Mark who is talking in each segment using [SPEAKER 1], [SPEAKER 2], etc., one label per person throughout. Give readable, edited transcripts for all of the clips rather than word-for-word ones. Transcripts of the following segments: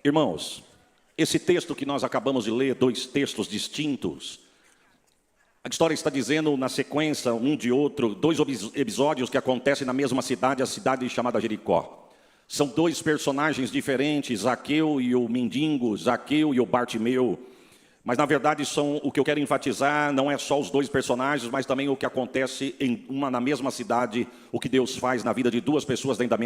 [SPEAKER 1] Irmãos, esse texto que nós acabamos de ler, dois textos distintos, a história está dizendo na sequência, um de outro, dois episódios que acontecem na mesma cidade, a cidade chamada Jericó. São dois personagens diferentes, Zaqueu e o mendigo, Zaqueu e o Bartimeu. Mas na verdade o que eu quero enfatizar não é só os dois personagens, mas também o que acontece na mesma cidade, o que Deus faz na vida de duas pessoas dentro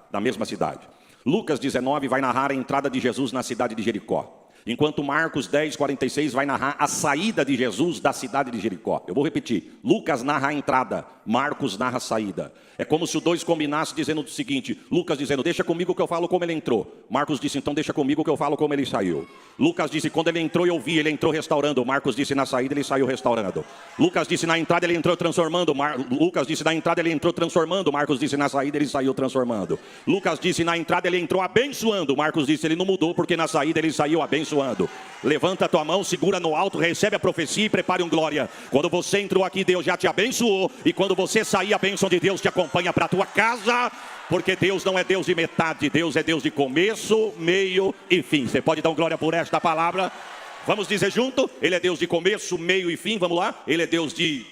[SPEAKER 1] da mesma cidade. Lucas 19 vai narrar a entrada de Jesus na cidade de Jericó. Enquanto Marcos 10, 46 vai narrar a saída de Jesus da cidade de Jericó. Eu vou repetir. Lucas narra a entrada, Marcos narra a saída. É como se os dois combinassem dizendo o seguinte. Lucas dizendo, deixa comigo que eu falo como ele entrou. Marcos disse, então deixa comigo que eu falo como ele saiu. Lucas disse, quando ele entrou eu vi, ele entrou restaurando. Marcos disse, na saída ele saiu restaurando. Lucas disse, na entrada ele entrou transformando. Lucas disse, na entrada ele entrou transformando. Marcos disse, na saída ele saiu transformando. Lucas disse, na entrada ele entrou abençoando. Marcos disse, ele não mudou porque na saída ele saiu abençoando. Levanta a tua mão, segura no alto, recebe a profecia e prepare um glória. Quando você entrou aqui, Deus já te abençoou. E quando você sair, a bênção de Deus te acompanha para a tua casa. Porque Deus não é Deus de metade, Deus é Deus de começo, meio e fim. Você pode dar um glória por esta palavra? Vamos dizer junto? Ele é Deus de começo, meio e fim, vamos lá? Ele é Deus de...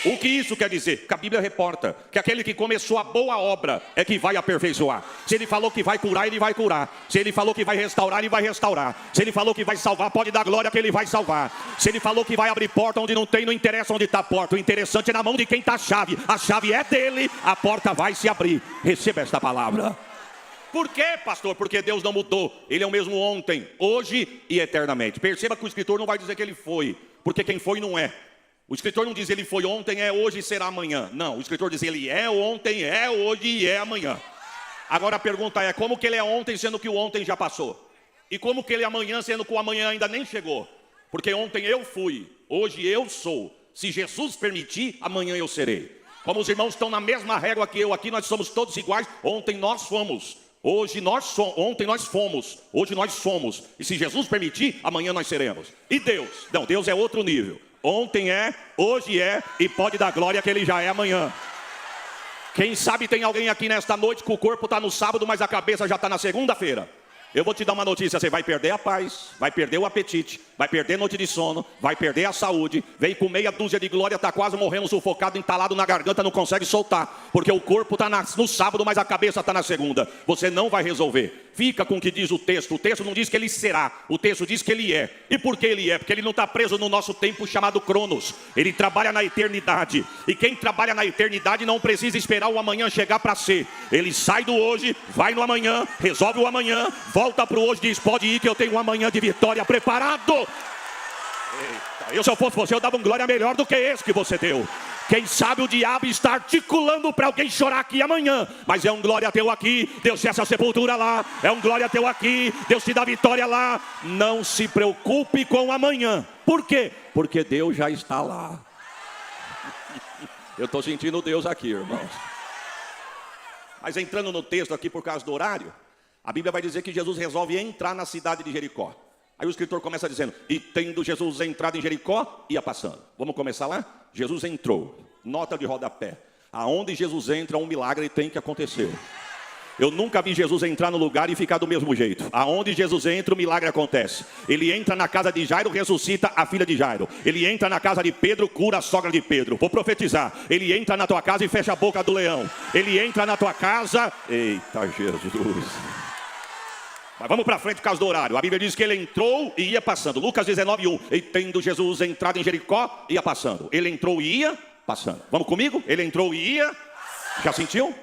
[SPEAKER 1] O que isso quer dizer? Que a Bíblia reporta que aquele que começou a boa obra é que vai aperfeiçoar. Se ele falou que vai curar, ele vai curar. Se ele falou que vai restaurar, ele vai restaurar. Se ele falou que vai salvar, pode dar glória que ele vai salvar. Se ele falou que vai abrir porta onde não tem, não interessa onde está a porta. O interessante é na mão de quem está a chave. A chave é dele, a porta vai se abrir. Receba esta palavra. Por quê, pastor? Porque Deus não mudou. Ele é o mesmo ontem, hoje e eternamente. Perceba que o escritor não vai dizer que ele foi, porque quem foi não é. O escritor não diz ele foi ontem, é hoje e será amanhã. Não, o escritor diz ele é ontem, é hoje e é amanhã. Agora a pergunta é, como que ele é ontem sendo que o ontem já passou? E como que ele é amanhã sendo que o amanhã ainda nem chegou? Porque ontem eu fui, hoje eu sou. Se Jesus permitir, amanhã eu serei. Como os irmãos estão na mesma régua que eu, aqui nós somos todos iguais. Ontem nós fomos, hoje nós somos, ontem nós fomos, hoje nós somos. E se Jesus permitir, amanhã nós seremos. E Deus? Não, Deus é outro nível. Ontem é, hoje é e pode dar glória que ele já é amanhã. Quem sabe tem alguém aqui nesta noite que o corpo está no sábado, mas a cabeça já está na segunda-feira. Eu vou te dar uma notícia, você vai perder a paz, vai perder o apetite, vai perder noite de sono, vai perder a saúde, veio com meia dúzia de glória, está quase morrendo sufocado, entalado na garganta, não consegue soltar, porque o corpo está no sábado, mas a cabeça está na segunda. Você não vai resolver. Fica com o que diz o texto não diz que ele será, o texto diz que ele é. E por que ele é? Porque ele não está preso no nosso tempo chamado Cronos, ele trabalha na eternidade. E quem trabalha na eternidade não precisa esperar o amanhã chegar para ser. Ele sai do hoje, vai no amanhã, resolve o amanhã, volta para o hoje e diz, pode ir que eu tenho um amanhã de vitória preparado. Eita, eu se eu fosse você, eu dava um glória melhor do que esse que você deu. Quem sabe o diabo está articulando para alguém chorar aqui amanhã. Mas é um glória teu aqui, Deus cessa a sepultura lá. É um glória teu aqui, Deus te dá vitória lá. Não se preocupe com amanhã. Por quê? Porque Deus já está lá. Eu estou sentindo Deus aqui, irmãos. Mas entrando no texto aqui por causa do horário, a Bíblia vai dizer que Jesus resolve entrar na cidade de Jericó. Aí o escritor começa dizendo, e tendo Jesus entrado em Jericó, ia passando. Vamos começar lá? Jesus entrou, nota de rodapé. Aonde Jesus entra, um milagre tem que acontecer. Eu nunca vi Jesus entrar no lugar e ficar do mesmo jeito. Aonde Jesus entra, o milagre acontece. Ele entra na casa de Jairo, ressuscita a filha de Jairo. Ele entra na casa de Pedro, cura a sogra de Pedro. Vou profetizar. Ele entra na tua casa e fecha a boca do leão. Ele entra na tua casa... Eita Jesus... Mas vamos para frente por causa do horário. A Bíblia diz que ele entrou e ia passando. Lucas 19:1. E tendo Jesus entrado em Jericó, ia passando. Ele entrou e ia passando. Vamos comigo? Ele entrou e ia... Já sentiu?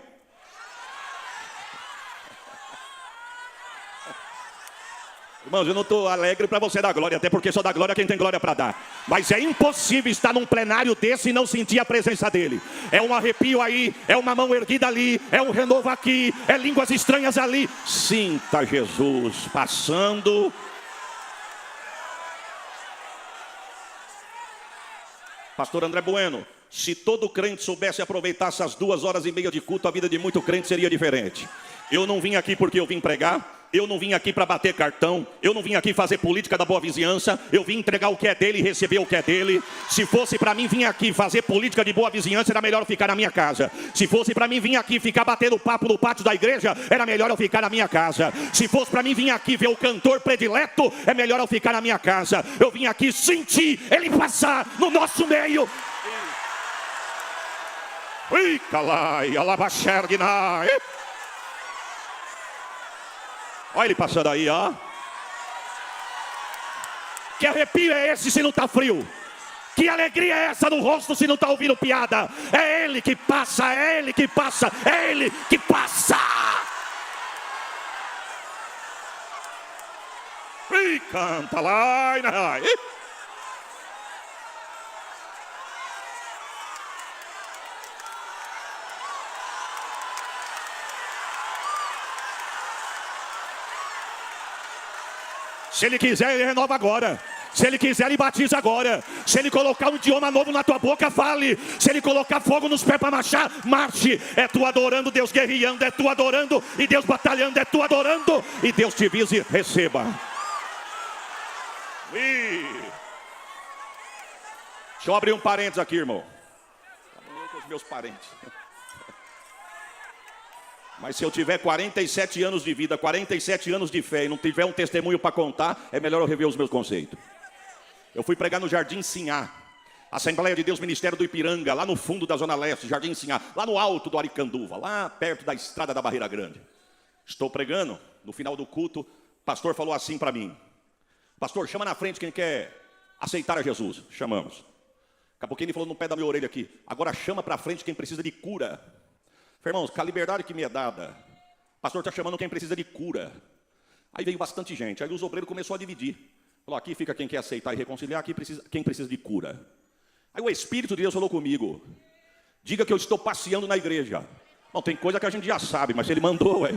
[SPEAKER 1] Irmãos, eu não estou alegre para você dar glória, até porque só dá glória quem tem glória para dar. Mas é impossível estar num plenário desse e não sentir a presença dele. É um arrepio aí, é uma mão erguida ali, é um renovo aqui, é línguas estranhas ali. Sinta Jesus passando. Pastor André Bueno, se todo crente soubesse aproveitar essas 2 horas e meia de culto, a vida de muito crente seria diferente. Eu não vim aqui porque eu vim pregar. Eu não vim aqui para bater cartão, eu não vim aqui fazer política da boa vizinhança, eu vim entregar o que é dele e receber o que é dele. Se fosse para mim vir aqui fazer política de boa vizinhança, era melhor eu ficar na minha casa. Se fosse para mim vir aqui ficar batendo papo no pátio da igreja, era melhor eu ficar na minha casa. Se fosse para mim vir aqui ver o cantor predileto, é melhor eu ficar na minha casa. Eu vim aqui sentir ele passar no nosso meio. Ui, calai, alabaxerguinai. Olha ele passando aí, ó. Que arrepio é esse se não está frio? Que alegria é essa no rosto se não está ouvindo piada? É ele que passa, é ele que passa, é ele que passa. Ih, canta lá. Se ele quiser, ele renova agora. Se ele quiser, ele batiza agora. Se ele colocar um idioma novo na tua boca, fale. Se ele colocar fogo nos pés para marchar, marche. É tu adorando, Deus guerreando. É tu adorando e Deus batalhando. É tu adorando e Deus te visa e receba. Deixa eu abrir um parênteses aqui, irmão. Eu com os meus parentes. Mas se eu tiver 47 anos de vida, 47 anos de fé e não tiver um testemunho para contar, é melhor eu rever os meus conceitos. Eu fui pregar no Jardim Sinhá, Assembleia de Deus, Ministério do Ipiranga, lá no fundo da Zona Leste, Jardim Sinhá, lá no alto do Aricanduva, lá perto da estrada da Barreira Grande. Estou pregando, no final do culto, o pastor falou assim para mim: pastor, chama na frente quem quer aceitar a Jesus. Chamamos. Daqui a pouquinho ele falou no pé da minha orelha aqui: agora chama para frente quem precisa de cura. Irmãos, com a liberdade que me é dada, o pastor está chamando quem precisa de cura. Aí veio bastante gente, aí os obreiros começaram a dividir. Falou: aqui fica quem quer aceitar e reconciliar, aqui quem precisa de cura. Aí o Espírito de Deus falou comigo: diga que eu estou passeando na igreja. Não, tem coisa que a gente já sabe, mas se ele mandou,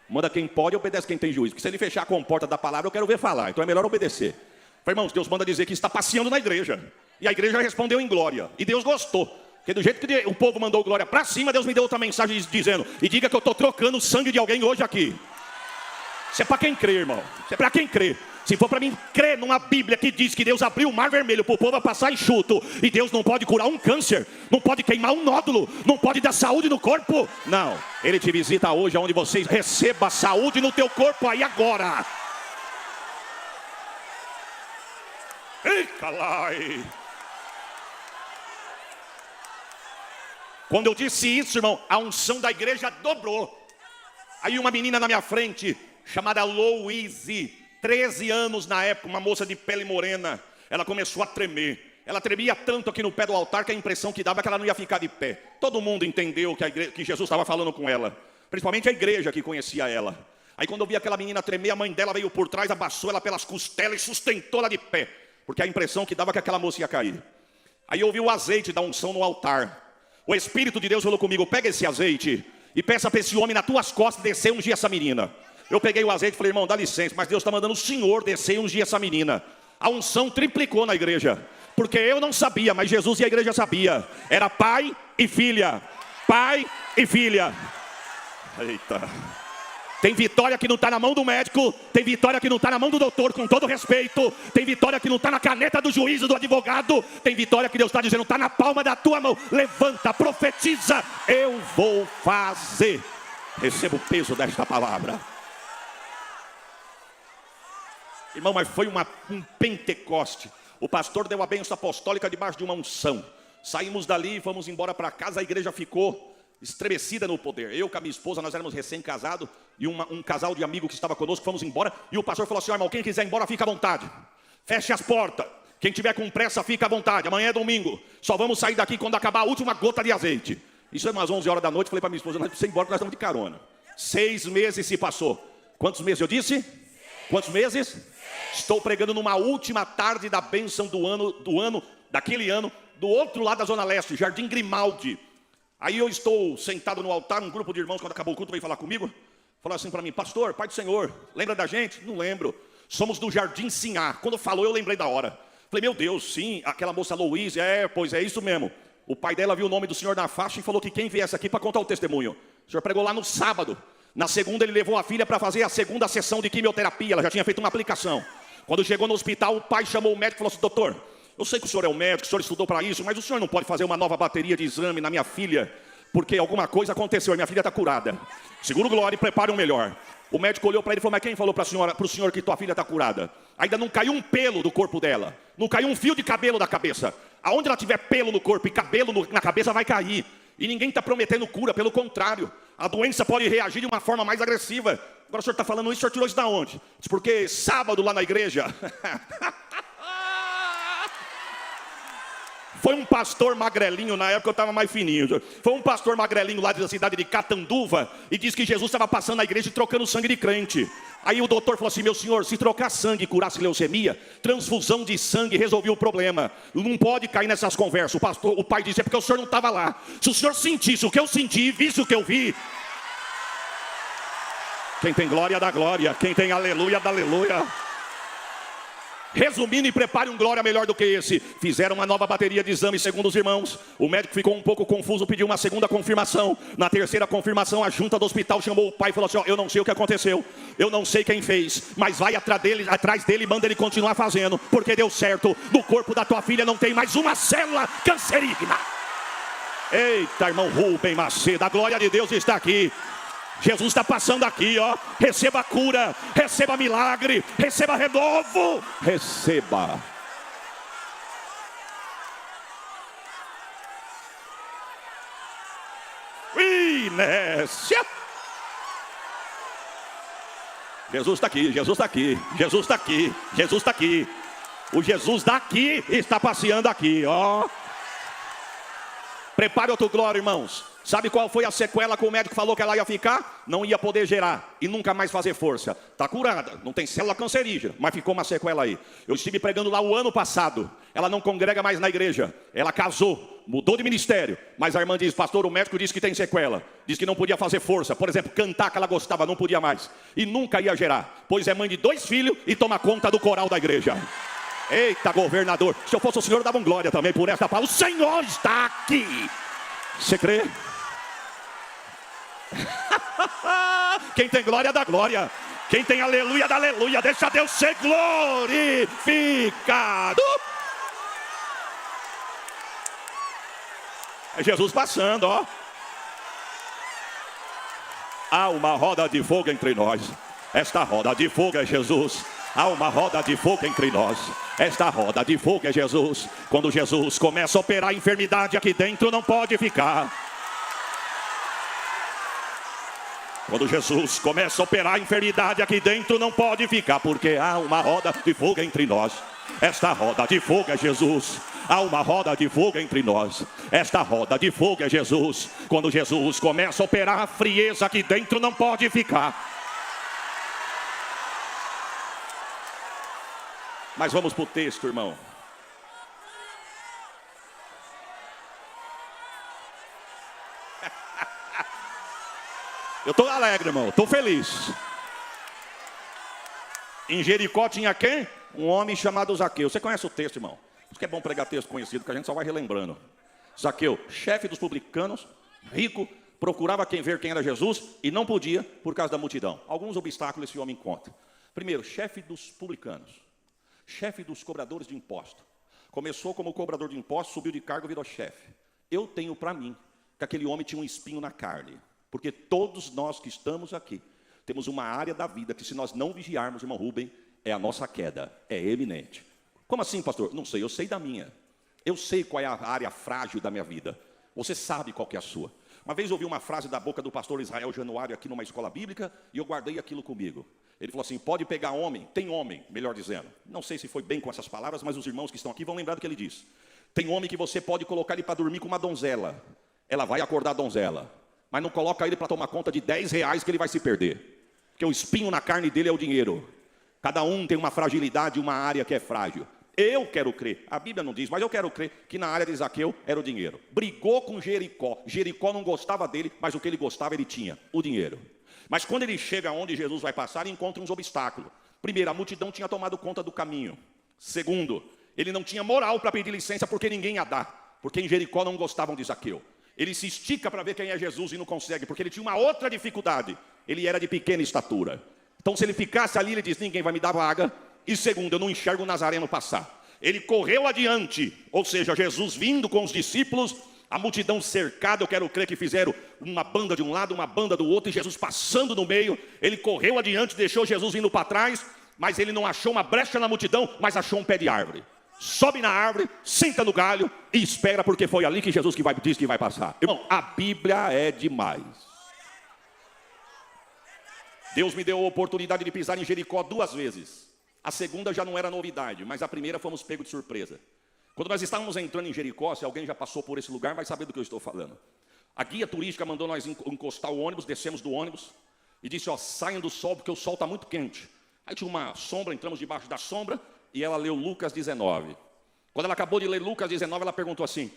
[SPEAKER 1] manda quem pode e obedece quem tem juízo. Porque se ele fechar a comporta da palavra, eu quero ver falar, então é melhor obedecer. Falei: irmãos, Deus manda dizer que está passeando na igreja. E a igreja respondeu em glória, e Deus gostou. Porque do jeito que o povo mandou glória para cima, Deus me deu outra mensagem dizendo: e diga que eu estou trocando o sangue de alguém hoje aqui. Isso é para quem crê, irmão. Isso é para quem crê. Se for para mim crer numa Bíblia que diz que Deus abriu o mar vermelho para o povo passar enxuto, e Deus não pode curar um câncer, não pode queimar um nódulo, não pode dar saúde no corpo, não. Ele te visita hoje onde você receba saúde no teu corpo aí agora. Ei, calai. Quando eu disse isso, irmão, a unção da igreja dobrou. Aí uma menina na minha frente, chamada Louise, 13 anos na época, uma moça de pele morena, ela começou a tremer. Ela tremia tanto aqui no pé do altar que a impressão que dava é que ela não ia ficar de pé. Todo mundo entendeu que Jesus estava falando com ela, principalmente a igreja que conhecia ela. Aí quando eu vi aquela menina tremer, a mãe dela veio por trás, abaixou ela pelas costelas e sustentou ela de pé, porque a impressão que dava é que aquela moça ia cair. Aí eu vi o azeite da unção no altar. O Espírito de Deus falou comigo: pega esse azeite e peça para esse homem nas tuas costas descer e ungir essa menina. Eu peguei o azeite e falei: irmão, dá licença, mas Deus está mandando o senhor descer e ungir essa menina. A unção triplicou na igreja, porque eu não sabia, mas Jesus e a igreja sabia. Era pai e filha, pai e filha. Eita. Tem vitória que não está na mão do médico, tem vitória que não está na mão do doutor, com todo respeito. Tem vitória que não está na caneta do juiz, do advogado. Tem vitória que Deus está dizendo, está na palma da tua mão. Levanta, profetiza, eu vou fazer. Receba o peso desta palavra. Irmão, mas foi um Pentecoste. O pastor deu a bênção apostólica debaixo de uma unção. Saímos dali e fomos embora para casa, a igreja ficou estremecida no poder. Eu com a minha esposa, nós éramos recém-casados, e um casal de amigos que estava conosco, fomos embora, e o pastor falou assim: irmão, quem quiser ir embora, fica à vontade. Feche as portas. Quem tiver com pressa, fica à vontade. Amanhã é domingo. Só vamos sair daqui quando acabar a última gota de azeite. Isso é umas 11 horas da noite. Falei para minha esposa: nós precisamos ir embora, nós estamos de carona. 6 meses se passou. Quantos meses eu disse? Quantos meses? Estou pregando numa última tarde da bênção daquele ano, do outro lado da Zona Leste, Jardim Grimaldi. Aí eu estou sentado no altar, um grupo de irmãos, quando acabou o culto, veio falar comigo. Falou assim para mim: pastor, pai do Senhor, lembra da gente? Não lembro. Somos do Jardim Sinhá. Quando falou, eu lembrei da hora. Falei: meu Deus, sim, aquela moça Louise, pois é isso mesmo. O pai dela viu o nome do senhor na faixa e falou que quem viesse aqui para contar o testemunho. O senhor pregou lá no sábado. Na segunda ele levou a filha para fazer a segunda sessão de quimioterapia, ela já tinha feito uma aplicação. Quando chegou no hospital, o pai chamou o médico e falou assim: doutor, eu sei que o senhor é um médico, o senhor estudou para isso, mas o senhor não pode fazer uma nova bateria de exame na minha filha, porque alguma coisa aconteceu e minha filha está curada. Segura o glória e prepare um melhor. O médico olhou para ele e falou: mas quem falou para o senhor que tua filha está curada? Ainda não caiu um pelo do corpo dela, não caiu um fio de cabelo da cabeça. Aonde ela tiver pelo no corpo e cabelo na cabeça vai cair. E ninguém está prometendo cura, pelo contrário. A doença pode reagir de uma forma mais agressiva. Agora o senhor está falando isso, o senhor tirou isso da onde? Diz, porque sábado lá na igreja... Foi um pastor magrelinho, na época eu estava mais fininho. Foi um pastor magrelinho lá da cidade de Catanduva e disse que Jesus estava passando na igreja e trocando sangue de crente. Aí o doutor falou assim: meu senhor, se trocar sangue e curasse leucemia, transfusão de sangue resolvia o problema. Não pode cair nessas conversas. O pai disse: é porque o senhor não estava lá. Se o senhor sentisse o que eu senti e visse o que eu vi. Quem tem glória dá glória, quem tem aleluia dá aleluia. Resumindo, e prepare um glória melhor do que esse. Fizeram uma nova bateria de exames segundo os irmãos. O médico ficou um pouco confuso, pediu uma segunda confirmação. Na terceira confirmação, a junta do hospital chamou o pai e falou assim: ó, eu não sei o que aconteceu, eu não sei quem fez, mas vai atrás dele e manda ele continuar fazendo, porque deu certo. No corpo da tua filha não tem mais uma célula cancerígena. Eita, irmão Rubem Macedo, a glória de Deus está aqui. Jesus está passando aqui, ó. Receba cura, receba milagre, receba renovo. Receba. Inércia. Jesus está aqui, Jesus está aqui, Jesus está aqui, Jesus está aqui. O Jesus daqui está passeando aqui, ó. Prepare outro glória, irmãos. Sabe qual foi a sequela que o médico falou que ela ia ficar? Não ia poder gerar e nunca mais fazer força. Está curada, não tem célula cancerígena, mas ficou uma sequela aí. Eu estive pregando lá o ano passado. Ela não congrega mais na igreja. Ela casou, mudou de ministério. Mas a irmã diz: pastor, o médico disse que tem sequela. Diz que não podia fazer força. Por exemplo, cantar que ela gostava, não podia mais. E nunca ia gerar, pois é mãe de 2 filhos e toma conta do coral da igreja. Eita, governador. Se eu fosse o senhor, eu dava um glória também por esta palavra. O Senhor está aqui. Você crê? Quem tem glória dá glória, quem tem aleluia dá aleluia. Deixa Deus ser glorificado. É Jesus passando, ó. Há uma roda de fogo entre nós. Esta roda de fogo é Jesus. Há uma roda de fogo entre nós. Esta roda de fogo é Jesus. Quando Jesus começa a operar a enfermidade aqui dentro, não pode ficar. Quando Jesus começa a operar a enfermidade aqui dentro, não pode ficar, porque há uma roda de fogo entre nós. Esta roda de fogo é Jesus. Há uma roda de fogo entre nós. Esta roda de fogo é Jesus. Quando Jesus começa a operar a frieza aqui dentro, não pode ficar. Mas vamos para o texto, irmão. Eu estou alegre, irmão, estou feliz. Em Jericó tinha quem? Um homem chamado Zaqueu. Você conhece o texto, irmão? Isso que é bom pregar texto conhecido, que a gente só vai relembrando. Zaqueu, chefe dos publicanos, rico, procurava ver quem era Jesus e não podia por causa da multidão. Alguns obstáculos esse homem encontra. Primeiro, chefe dos publicanos, chefe dos cobradores de imposto. Começou como cobrador de impostos, subiu de cargo e virou chefe. Eu tenho para mim que aquele homem tinha um espinho na carne. Porque todos nós que estamos aqui, temos uma área da vida que se nós não vigiarmos, irmão Rubem, é a nossa queda, é eminente. Como assim, pastor? Não sei, eu sei da minha. Eu sei qual é a área frágil da minha vida. Você sabe qual que é a sua. Uma vez eu ouvi uma frase da boca do pastor Israel Januário aqui numa escola bíblica e eu guardei aquilo comigo. Ele falou assim: pode pegar homem, tem homem, melhor dizendo. Não sei se foi bem com essas palavras, mas os irmãos que estão aqui vão lembrar do que ele disse. Tem homem que você pode colocar ele para dormir com uma donzela. Ela vai acordar a donzela. Mas não coloca ele para tomar conta de R$10 que ele vai se perder. Porque o espinho na carne dele é o dinheiro. Cada um tem uma fragilidade, uma área que é frágil. Eu quero crer, a Bíblia não diz, mas eu quero crer que na área de Zaqueu era o dinheiro. Brigou com Jericó. Jericó não gostava dele, mas o que ele gostava ele tinha, o dinheiro. Mas quando ele chega onde Jesus vai passar, ele encontra uns obstáculos. Primeiro, a multidão tinha tomado conta do caminho. Segundo, ele não tinha moral para pedir licença porque ninguém ia dar. Porque em Jericó não gostavam de Zaqueu. Ele se estica para ver quem é Jesus e não consegue, porque ele tinha uma outra dificuldade. ele era de pequena estatura. Então se ele ficasse ali, ele disse, ninguém vai me dar vaga. E segundo, eu não enxergo o Nazareno passar. Ele correu adiante, ou seja, Jesus vindo com os discípulos, a multidão cercada, eu quero crer que fizeram uma banda de um lado, uma banda do outro, e Jesus passando no meio. Ele correu adiante, deixou Jesus vindo para trás, mas ele não achou uma brecha na multidão, mas achou um pé de árvore. Sobe na árvore, senta no galho e espera, porque foi ali que Jesus disse que vai passar. Irmão, a Bíblia é demais. Deus me deu a oportunidade de pisar em Jericó 2 vezes. A segunda já não era novidade, mas a primeira fomos pegos de surpresa. Quando nós estávamos entrando em Jericó, se alguém já passou por esse lugar, vai saber do que eu estou falando. A guia turística mandou nós encostar o ônibus, descemos do ônibus e disse, ó, saiam do sol, porque o sol está muito quente. Aí tinha uma sombra, entramos debaixo da sombra e ela leu Lucas 19. Quando ela acabou de ler Lucas 19, ela perguntou assim,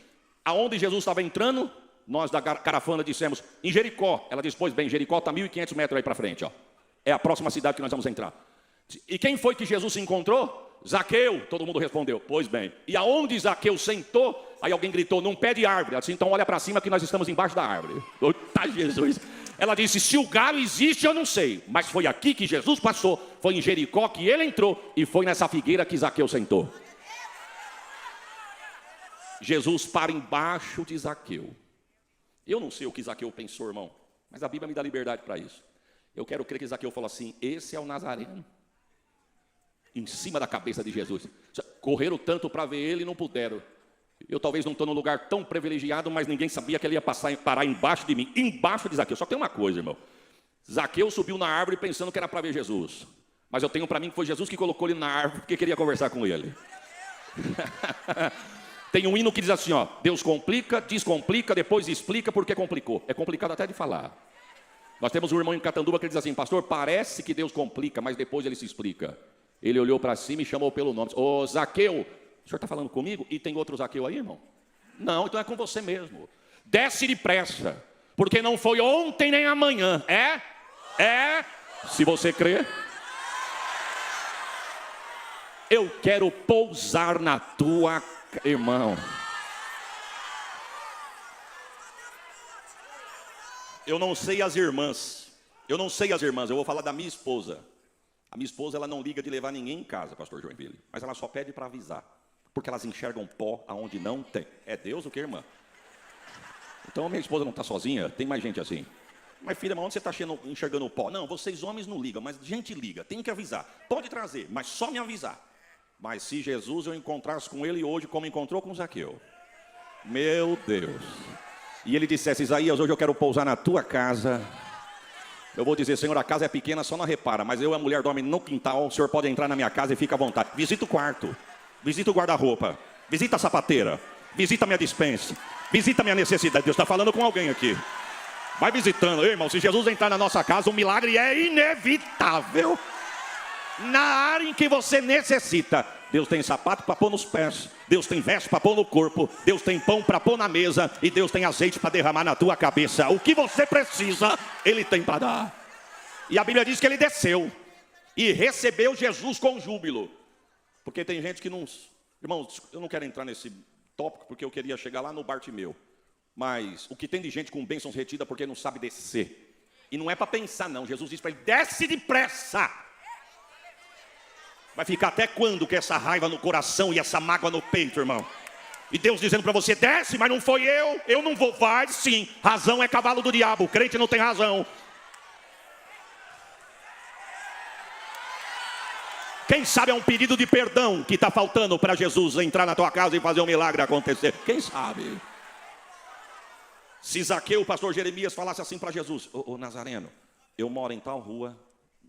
[SPEAKER 1] aonde Jesus estava entrando? Nós da caravana dissemos, em Jericó. Ela disse, pois bem, Jericó está 1.500 metros aí para frente, ó. É a próxima cidade que nós vamos entrar. E quem foi que Jesus se encontrou? Zaqueu, todo mundo respondeu, pois bem. E aonde Zaqueu sentou? Aí alguém gritou, num pé de árvore. Ela disse, então olha para cima que nós estamos embaixo da árvore. Eita Jesus. Ela disse, se o galho existe eu não sei, mas foi aqui que Jesus passou, foi em Jericó que ele entrou e foi nessa figueira que Zaqueu sentou. Jesus para embaixo de Zaqueu. Eu não sei o que Zaqueu pensou, irmão, mas a Bíblia me dá liberdade para isso. Eu quero crer que Zaqueu falou assim, esse é o Nazareno. Em cima da cabeça de Jesus. Correram tanto para ver ele e não puderam. Eu talvez não estou num lugar tão privilegiado, mas ninguém sabia que ele ia parar embaixo de mim. Embaixo de Zaqueu. Só tem uma coisa, irmão. Zaqueu subiu na árvore pensando que era para ver Jesus. Mas eu tenho para mim que foi Jesus que colocou ele na árvore porque queria conversar com ele. Tem um hino que diz assim, ó, Deus complica, descomplica, depois explica porque complicou. É complicado até de falar. Nós temos um irmão em Catanduva que diz assim, pastor, parece que Deus complica, mas depois ele se explica. Ele olhou para cima e chamou pelo nome. Ô Zaqueu, o senhor está falando comigo? E tem outro Zaqueu aí, irmão? Não, então é com você mesmo. Desce depressa, porque não foi ontem nem amanhã. É, se você crê. Eu quero pousar na tua... Irmão. Eu não sei as irmãs. Eu vou falar da minha esposa. A minha esposa, ela não liga de levar ninguém em casa, pastor Joinville. Mas ela só pede para avisar. Porque elas enxergam pó aonde não tem. É Deus o que, irmã? Então a minha esposa não está sozinha, tem mais gente assim. Mas filha, mas onde você está enxergando pó? Não, vocês homens não ligam, mas gente liga, tem que avisar. Pode trazer, mas só me avisar. Mas se Jesus eu encontrasse com ele hoje como encontrou com Zaqueu. Meu Deus. E ele dissesse, Isaías, hoje eu quero pousar na tua casa. Eu vou dizer, Senhor, a casa é pequena, só não repara, mas eu e a mulher dormem no quintal, o Senhor pode entrar na minha casa e fica à vontade. Visita o quarto, visita o guarda-roupa, visita a sapateira, visita a minha despensa, visita a minha necessidade. Deus está falando com alguém aqui. Vai visitando, irmão, se Jesus entrar na nossa casa, o milagre é inevitável. Na área em que você necessita. Deus tem sapato para pôr nos pés, Deus tem veste para pôr no corpo, Deus tem pão para pôr na mesa e Deus tem azeite para derramar na tua cabeça. O que você precisa, Ele tem para dar. E a Bíblia diz que Ele desceu e recebeu Jesus com júbilo. Porque tem gente que não... Irmãos, eu não quero entrar nesse tópico porque eu queria chegar lá no Bartimeu. Mas o que tem de gente com bênçãos retida porque não sabe descer. E não é para pensar não, Jesus disse para ele, desce depressa. Vai ficar até quando com essa raiva no coração e essa mágoa no peito, irmão? E Deus dizendo para você, desce, mas não foi eu não vou. Vai sim, razão é cavalo do diabo, o crente não tem razão. Quem sabe é um pedido de perdão que está faltando para Jesus entrar na tua casa e fazer um milagre acontecer. Quem sabe? Se Zaqueu, o pastor Jeremias, falasse assim para Jesus, ô Nazareno, eu moro em tal rua,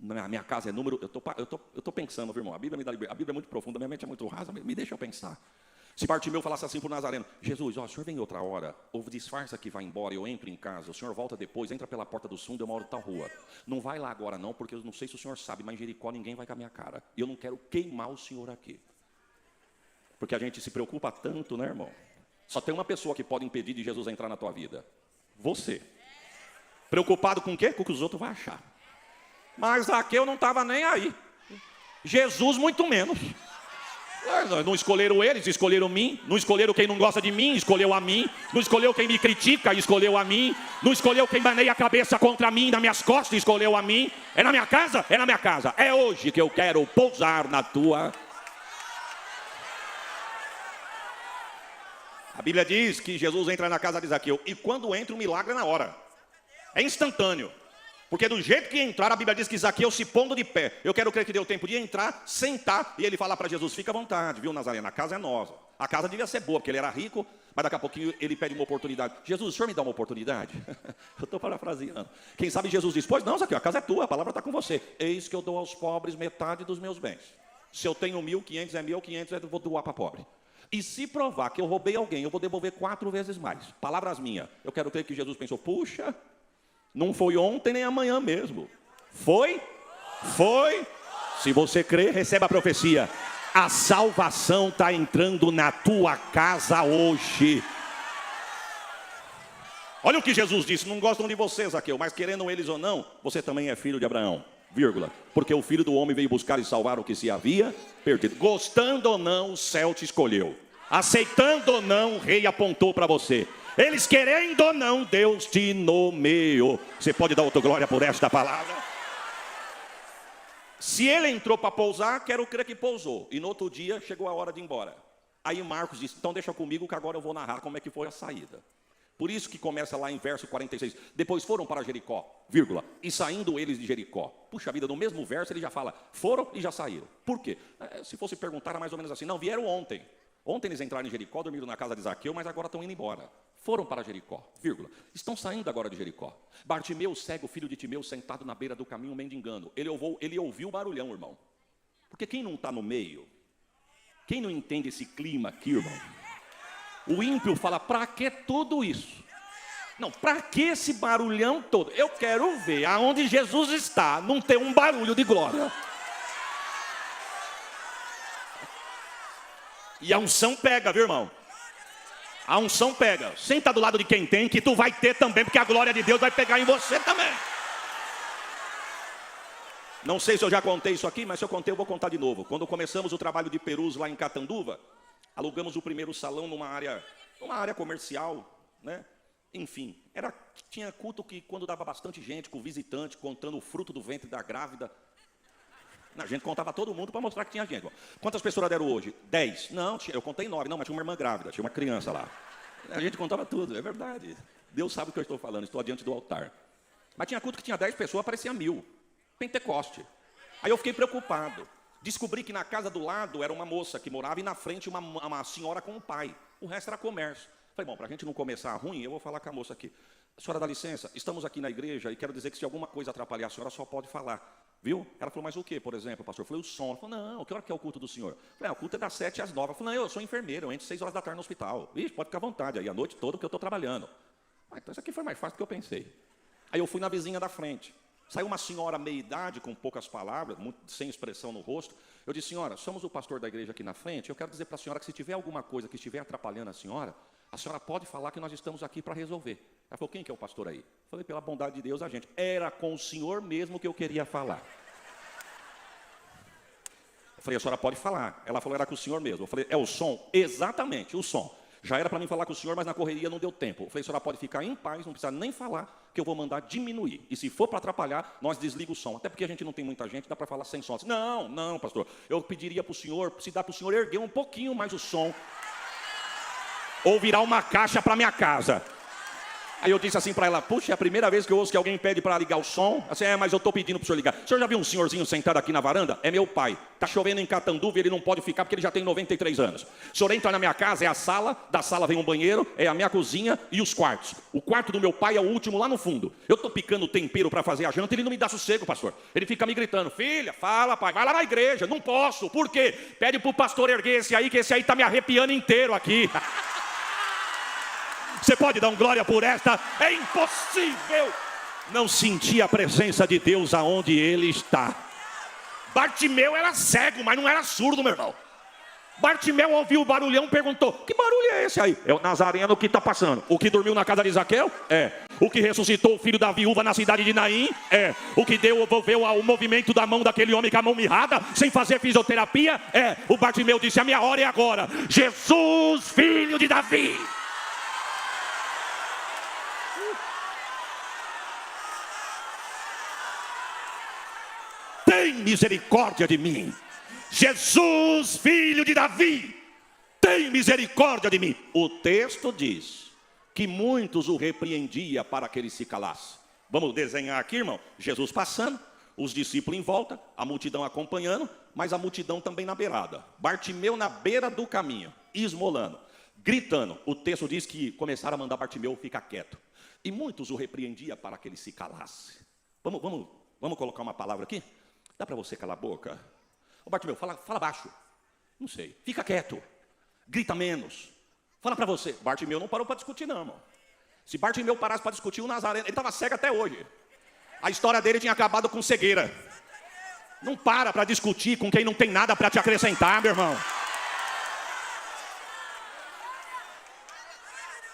[SPEAKER 1] minha casa é número... Eu tô pensando, viu, irmão, a Bíblia me dá liberdade, a Bíblia é muito profunda, minha mente é muito rasa, me deixa eu pensar. Se Bartimeu falasse assim para o Nazareno, Jesus, ó, o senhor vem outra hora, ou disfarça que vai embora, eu entro em casa, o senhor volta depois, entra pela porta dos fundos, eu moro em tal rua. Não vai lá agora não, porque eu não sei se o senhor sabe, mas em Jericó ninguém vai com a minha cara. E eu não quero queimar o senhor aqui. Porque a gente se preocupa tanto, né, irmão? Só tem uma pessoa que pode impedir de Jesus entrar na tua vida. Você. Preocupado com o quê? Com o que os outros vão achar. Mas Zaqueu não estava nem aí. Jesus muito menos. Não escolheram eles, escolheram mim. Não escolheram quem não gosta de mim, escolheu a mim. Não escolheu quem me critica, escolheu a mim. Não escolheu quem maneia a cabeça contra mim, nas minhas costas, escolheu a mim. É na minha casa? É na minha casa. É hoje que eu quero pousar na tua. A Bíblia diz que Jesus entra na casa de Zaqueu. E quando entra, o milagre é na hora. É instantâneo. Porque do jeito que entrar, a Bíblia diz que Zaqueu se pondo de pé. Eu quero crer que deu tempo de entrar, sentar, e ele fala para Jesus, fica à vontade, viu, Nazareno? A casa é nossa. A casa devia ser boa, porque ele era rico, mas daqui a pouquinho ele pede uma oportunidade. Jesus, o senhor me dá uma oportunidade? Eu estou parafraseando. Quem sabe Jesus diz, pois não, Zaqueu, a casa é tua, a palavra está com você. Eis que eu dou aos pobres metade dos meus bens. Se eu tenho 1.500 é meu, 500 eu vou doar para pobre. E se provar que eu roubei alguém, eu vou devolver 4 vezes mais. Palavras minhas. Eu quero crer que Jesus pensou, puxa... Não foi ontem nem amanhã mesmo. Foi? Foi. Se você crê, receba a profecia. A salvação está entrando na tua casa hoje. Olha o que Jesus disse. Não gostam de você, Zaqueu, mas querendo eles ou não, você também é filho de Abraão. Vírgula. Porque o Filho do Homem veio buscar e salvar o que se havia perdido. Gostando ou não, o céu te escolheu. Aceitando ou não, o rei apontou para você. Eles querendo ou não, Deus te nomeou. Você pode dar outra glória por esta palavra? Se ele entrou para pousar, quero crer que pousou. E no outro dia, chegou a hora de ir embora. Aí Marcos disse, então deixa comigo que agora eu vou narrar como é que foi a saída. Por isso que começa lá em verso 46. Depois foram para Jericó, vírgula, e saindo eles de Jericó. Puxa vida, no mesmo verso ele já fala, foram e já saíram. Por quê? Se fosse perguntar, era mais ou menos assim. Não, vieram ontem. Ontem eles entraram em Jericó, dormiram na casa de Zaqueu, mas agora estão indo embora. Foram para Jericó, vírgula. Estão saindo agora de Jericó. Bartimeu, cego, filho de Timeu, sentado na beira do caminho, mendigando. Ele ouviu o barulhão, irmão. Porque quem não está no meio, quem não entende esse clima aqui, irmão? O ímpio fala, para que tudo isso? Não, para que esse barulhão todo? Eu quero ver aonde Jesus está, não tem um barulho de glória. E a unção pega, viu, irmão? A unção pega. Senta do lado de quem tem, que tu vai ter também, porque a glória de Deus vai pegar em você também. Não sei se eu já contei isso aqui, mas se eu contei, eu vou contar de novo. Quando começamos o trabalho de Perus lá em Catanduva, alugamos o primeiro salão numa área comercial, né? Enfim, tinha culto que quando dava bastante gente, com visitante, contando o fruto do ventre da grávida. A gente contava todo mundo para mostrar que tinha gente. Quantas pessoas deram hoje? 10. Não, eu contei 9. Não, mas tinha uma irmã grávida, tinha uma criança lá. A gente contava tudo, é verdade. Deus sabe o que eu estou falando, estou adiante do altar. Mas tinha culto que tinha 10 pessoas, parecia 1.000. Pentecoste. Aí eu fiquei preocupado. Descobri que na casa do lado era uma moça que morava e na frente uma senhora com um pai. O resto era comércio. Falei, bom, para a gente não começar ruim, eu vou falar com a moça aqui. Senhora, dá licença, estamos aqui na igreja e quero dizer que se alguma coisa atrapalhar, a senhora só pode falar. Viu? Ela falou, mas o que, por exemplo, pastor? Eu falei, o som. Ela falou, não, que hora que é o culto do senhor? Eu falei, o culto é das 7 às 9. Eu falei, não, eu sou enfermeiro, eu entro 6 horas da tarde no hospital. Ixi, pode ficar à vontade aí, a noite toda que eu estou trabalhando. Então isso aqui foi mais fácil do que eu pensei. Aí eu fui na vizinha da frente. Saiu uma senhora meia-idade, com poucas palavras, sem expressão no rosto. Eu disse, senhora, somos o pastor da igreja aqui na frente. Eu quero dizer para a senhora que se tiver alguma coisa que estiver atrapalhando a senhora pode falar que nós estamos aqui para resolver. Ela falou, quem que é o pastor aí? Eu falei, pela bondade de Deus, a gente. Era com o senhor mesmo que eu queria falar. Eu falei, a senhora pode falar. Ela falou, era com o senhor mesmo. Eu falei, é o som? Exatamente, o som. Já era para mim falar com o senhor, mas na correria não deu tempo. Eu falei, a senhora pode ficar em paz, não precisa nem falar, que eu vou mandar diminuir. E se for para atrapalhar, nós desligamos o som. Até porque a gente não tem muita gente, dá para falar sem som. Não, não, pastor. Eu pediria para o senhor, se dá para o senhor erguer um pouquinho mais o som. Ou virar uma caixa para minha casa. Aí eu disse assim para ela, puxa, é a primeira vez que eu ouço que alguém pede para ligar o som. Assim, mas eu estou pedindo para o senhor ligar. O senhor já viu um senhorzinho sentado aqui na varanda? É meu pai. Está chovendo em Catanduva e ele não pode ficar porque ele já tem 93 anos. O senhor entra na minha casa, é a sala, da sala vem um banheiro, é a minha cozinha e os quartos. O quarto do meu pai é o último lá no fundo. Eu estou picando tempero para fazer a janta e ele não me dá sossego, pastor. Ele fica me gritando, filha, fala, pai, vai lá na igreja. Não posso, por quê? Pede para o pastor erguer esse aí, que esse aí está me arrepiando inteiro aqui. Você pode dar um glória por esta? É impossível não sentir a presença de Deus aonde Ele está. Bartimeu era cego, mas não era surdo, meu irmão. Bartimeu ouviu o barulhão e perguntou, que barulho é esse aí? É o Nazareno que está passando. O que dormiu na casa de Zaqueu? É. o que ressuscitou o filho da viúva na cidade de Naim, o que devolveu o movimento da mão daquele homem com a mão mirrada, sem fazer fisioterapia, o Bartimeu disse, a minha hora é agora. Jesus, filho de Davi. Tem misericórdia de mim. Jesus, filho de Davi, tem misericórdia de mim. O texto diz que muitos o repreendia para que ele se calasse. Vamos desenhar aqui, irmão. Jesus passando, os discípulos em volta, a multidão acompanhando, mas a multidão também na beirada. Bartimeu na beira do caminho, esmolando, gritando. O texto diz que começaram a mandar Bartimeu ficar quieto. E muitos o repreendia para que ele se calasse. Vamos colocar uma palavra aqui? Dá para você calar a boca? Ô Bartimeu, fala baixo. Não sei, fica quieto. Grita menos. Fala para você. Bartimeu não parou para discutir não, irmão. Se Bartimeu parasse para discutir, o Nazareno, ele estava cego até hoje. A história dele tinha acabado com cegueira. Não para discutir com quem não tem nada para te acrescentar, meu irmão.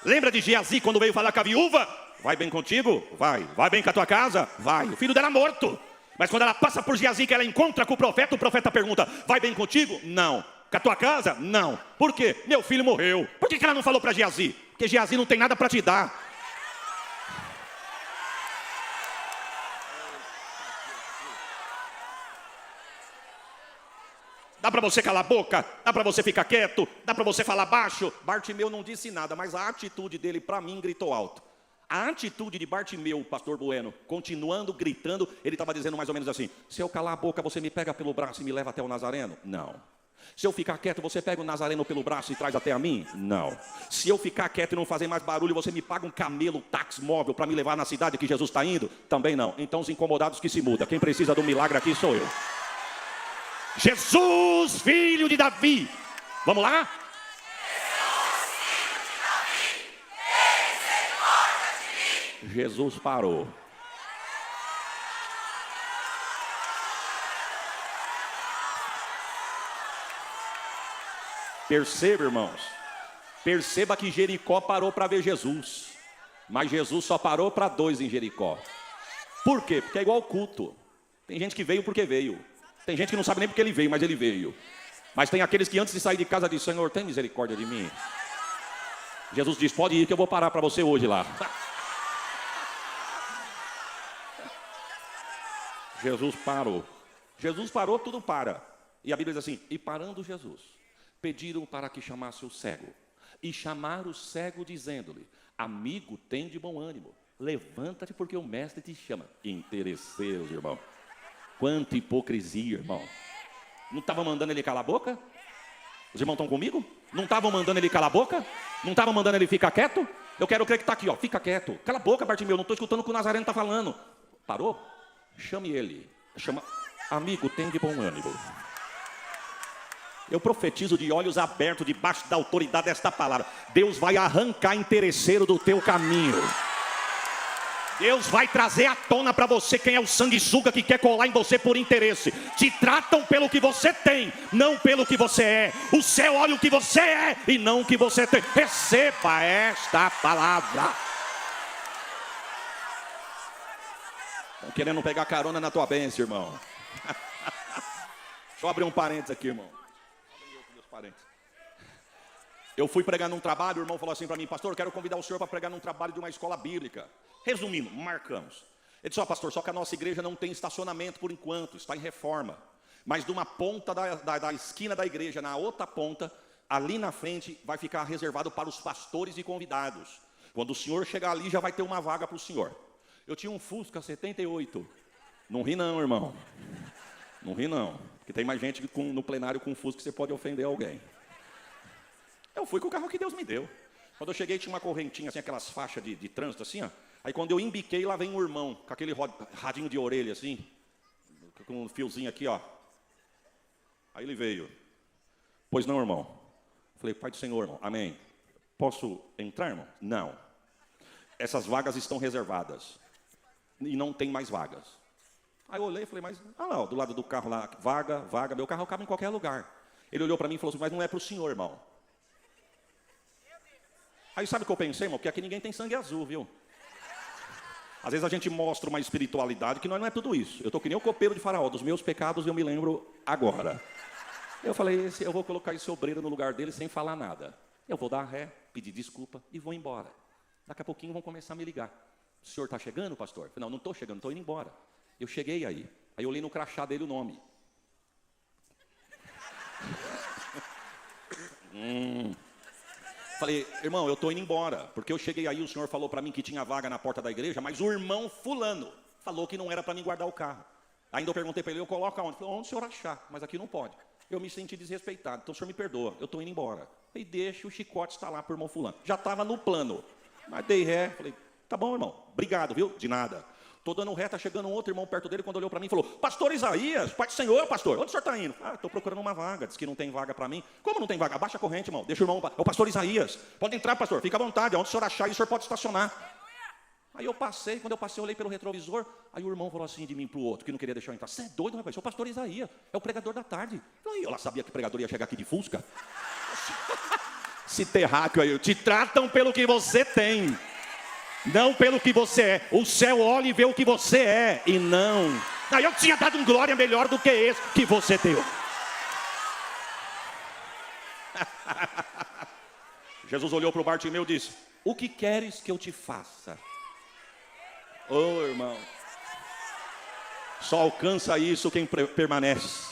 [SPEAKER 1] Lembra de Geazi quando veio falar com a viúva? Vai bem contigo? Vai. Vai bem com a tua casa? Vai. O filho dela morto. Mas quando ela passa por Geazi, que ela encontra com o profeta pergunta, vai bem contigo? Não. Com a tua casa? Não. Por quê? Meu filho morreu. Por que ela não falou para Geazi? Porque Geazi não tem nada para te dar. Dá para você calar a boca? Dá para você ficar quieto? Dá para você falar baixo? Bartimeu não disse nada, mas a atitude dele para mim gritou alto. A atitude de Bartimeu, pastor Bueno, continuando gritando, ele estava dizendo mais ou menos assim, se eu calar a boca, você me pega pelo braço e me leva até o Nazareno? Não. Se eu ficar quieto, você pega o Nazareno pelo braço e traz até a mim? Não. Se eu ficar quieto e não fazer mais barulho, você me paga um camelo, táxi móvel para me levar na cidade que Jesus está indo? Também não. Então os incomodados que se mudam. Quem precisa do milagre aqui sou eu. Jesus, filho de Davi. Vamos lá? Jesus parou. Perceba, irmãos. Perceba que Jericó parou para ver Jesus. Mas Jesus só parou para 2 em Jericó. Por quê? Porque é igual culto. Tem gente que veio porque veio. Tem gente que não sabe nem porque ele veio, mas ele veio. Mas tem aqueles que antes de sair de casa dizem, Senhor, tem misericórdia de mim. Jesus diz, pode ir que eu vou parar para você hoje lá. Jesus parou. Jesus parou, tudo para. E a Bíblia diz assim, e parando Jesus, pediram para que chamasse o cego. E chamaram o cego dizendo-lhe, amigo, tem de bom ânimo. Levanta-te porque o mestre te chama. Interesseus, irmão. Quanta hipocrisia, irmão. Não estavam mandando ele calar a boca? Os irmãos estão comigo? Não estavam mandando ele calar a boca? Não estavam mandando ele ficar quieto? Eu quero crer que está aqui, ó. Fica quieto. Cala a boca, Bartimeu. Não estou escutando o que o Nazareno está falando. Parou? Chame ele. Chama. Amigo, tem de bom ânimo. Eu profetizo de olhos abertos debaixo da autoridade desta palavra. Deus vai arrancar interesseiro do teu caminho. Deus vai trazer à tona para você quem é o sanguessuga que quer colar em você por interesse. Te tratam pelo que você tem, não pelo que você é. O céu olha o que você é e não o que você tem. Receba esta palavra. Estão querendo pegar carona na tua bênção, irmão. Deixa eu abrir um parênteses aqui, irmão. Eu fui pregar num trabalho, o irmão falou assim para mim, pastor, eu quero convidar o senhor para pregar num trabalho de uma escola bíblica. Resumindo, marcamos. Ele disse, pastor, só que a nossa igreja não tem estacionamento por enquanto, está em reforma. Mas de uma ponta da esquina da igreja, na outra ponta, ali na frente, vai ficar reservado para os pastores e convidados. Quando o senhor chegar ali, já vai ter uma vaga para o senhor. Eu tinha um Fusca 78. Não ri não, irmão. Não ri não. Porque tem mais gente no plenário com Fusca que você pode ofender alguém. Eu fui com o carro que Deus me deu. Quando eu cheguei, tinha uma correntinha, assim, aquelas faixas de trânsito, assim, ó. Aí quando eu embiquei, lá vem um irmão, com aquele radinho de orelha, assim, com um fiozinho aqui, ó. Aí ele veio. Pois não, irmão. Falei, Pai do Senhor, irmão. Amém. Posso entrar, irmão? Não. Essas vagas estão reservadas. E não tem mais vagas. Aí eu olhei e falei, mas, lá, do lado do carro lá, vaga, meu carro cabe em qualquer lugar. Ele olhou para mim e falou assim, mas não é para o senhor, irmão. Aí sabe o que eu pensei, irmão? Porque aqui ninguém tem sangue azul, viu? Às vezes a gente mostra uma espiritualidade que não é tudo isso. Eu estou que nem o copeiro de Faraó, dos meus pecados eu me lembro agora. Eu falei, eu vou colocar esse obreiro no lugar dele sem falar nada. Eu vou dar ré, pedir desculpa e vou embora. Daqui a pouquinho vão começar a me ligar. O senhor está chegando, pastor? Eu falei, não estou chegando, estou indo embora. Eu cheguei aí. Aí eu olhei no crachá dele o nome. Falei, irmão, eu estou indo embora. Porque eu cheguei aí, o senhor falou para mim que tinha vaga na porta da igreja, mas o irmão fulano falou que não era para mim guardar o carro. Ainda eu perguntei para ele, eu coloco aonde? Ele falou, onde o senhor achar, mas aqui não pode. Eu me senti desrespeitado, então o senhor me perdoa, eu estou indo embora. E deixa o chicote estar lá para o irmão fulano. Já estava no plano. Mas dei ré, falei, tá bom, irmão, obrigado, viu? De nada. Estou dando ré, está chegando um outro irmão perto dele, quando olhou para mim, falou, pastor Isaías, pai do Senhor, pastor, onde o senhor está indo? Ah, estou procurando uma vaga, diz que não tem vaga para mim. Como não tem vaga? Abaixa a corrente, irmão, deixa o irmão, é o pastor Isaías. Pode entrar, pastor, fica à vontade, onde o senhor achar, o senhor pode estacionar. Aí eu passei, quando eu passei, eu olhei pelo retrovisor, aí o irmão falou assim de mim para o outro, que não queria deixar eu entrar. Você é doido, rapaz, sou o pastor Isaías, é o pregador da tarde. Aí eu lá sabia que o pregador ia chegar aqui de Fusca. Esse terráqueo aí, te tratam pelo que você tem, não pelo que você é. O céu olha e vê o que você é, e não. Aí eu tinha dado um glória melhor do que esse que você deu. Jesus olhou para o Bartimeu e disse, o que queres que eu te faça? Ô irmão, só alcança isso quem permanece.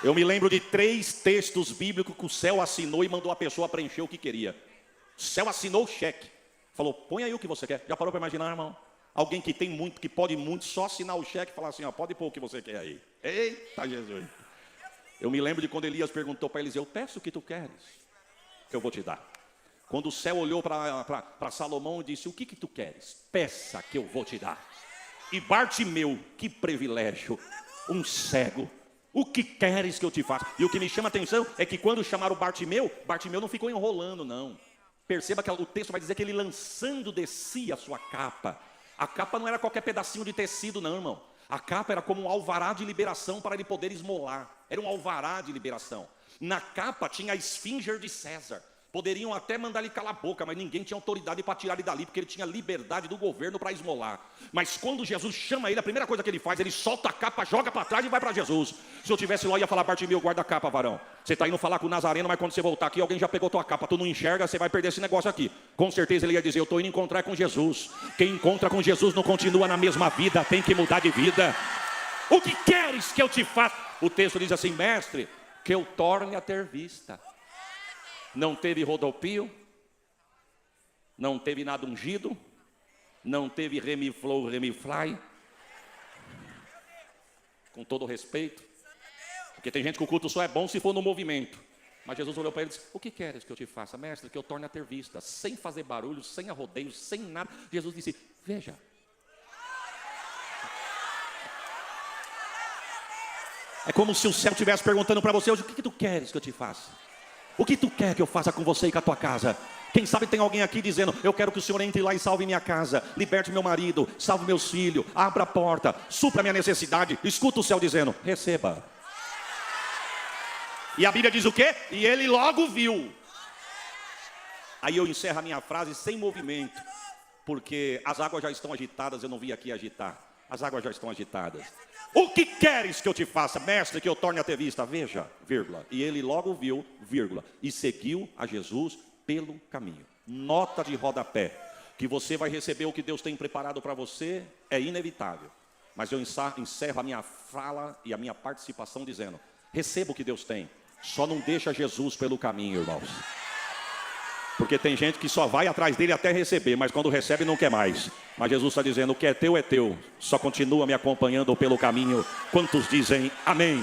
[SPEAKER 1] Eu me lembro de 3 textos bíblicos que o céu assinou e mandou a pessoa preencher o que queria. O céu assinou o cheque. Falou, põe aí o que você quer. Já parou para imaginar, irmão? Alguém que tem muito, que pode muito, só assinar o cheque e falar assim, ó, pode pôr o que você quer aí. Eita Jesus. Eu me lembro de quando Elias perguntou para Eliseu, peço o que tu queres, que eu vou te dar. Quando o céu olhou para Salomão e disse, o que tu queres? Peça que eu vou te dar. E Bartimeu, que privilégio, um cego. O que queres que eu te faça? E o que me chama a atenção é que quando chamaram Bartimeu, Bartimeu não ficou enrolando, não. Perceba que o texto vai dizer que ele lançando descia a sua capa. A capa não era qualquer pedacinho de tecido, não, irmão. A capa era como um alvará de liberação para ele poder esmolar. Era um alvará de liberação. Na capa tinha a esfinge de César. Poderiam até mandar ele calar a boca, mas ninguém tinha autoridade para tirar ele dali, porque ele tinha liberdade do governo para esmolar. Mas quando Jesus chama ele, a primeira coisa que ele faz, ele solta a capa, joga para trás e vai para Jesus. Se eu tivesse lá, eu ia falar, Bartimeu, guarda a capa, varão. Você está indo falar com o Nazareno, mas quando você voltar aqui, alguém já pegou tua capa, tu não enxerga, você vai perder esse negócio aqui. Com certeza ele ia dizer, eu estou indo encontrar com Jesus. Quem encontra com Jesus não continua na mesma vida, tem que mudar de vida. O que queres que eu te faça? O texto diz assim, mestre, que eu torne a ter vista. Não teve rodopio, não teve nada ungido, não teve remiflow, remifly. Com todo respeito, porque tem gente que o culto só é bom se for no movimento. Mas Jesus olhou para ele e disse, o que queres que eu te faça, mestre? Que eu torne a ter vista, sem fazer barulho, sem arrodeio, sem nada. Jesus disse, veja. É como se o céu estivesse perguntando para você hoje, o que tu queres que eu te faça? O que tu quer que eu faça com você e com a tua casa? Quem sabe tem alguém aqui dizendo, eu quero que o Senhor entre lá e salve minha casa, liberte meu marido, salve meus filhos, abra a porta, supra a minha necessidade. Escuta o céu dizendo, receba. E a Bíblia diz o quê? E ele logo viu. Aí eu encerro a minha frase sem movimento, porque as águas já estão agitadas, eu não vim aqui agitar. As águas já estão agitadas. O que queres que eu te faça, mestre, que eu torne a ter vista? Veja, vírgula. E ele logo viu, vírgula, e seguiu a Jesus pelo caminho. Nota de rodapé, que você vai receber o que Deus tem preparado para você, é inevitável. Mas eu encerro a minha fala e a minha participação dizendo, receba o que Deus tem, só não deixa Jesus pelo caminho, irmãos. Porque tem gente que só vai atrás dele até receber, mas quando recebe não quer mais. Mas Jesus está dizendo, o que é teu, só continua me acompanhando pelo caminho. Quantos dizem amém?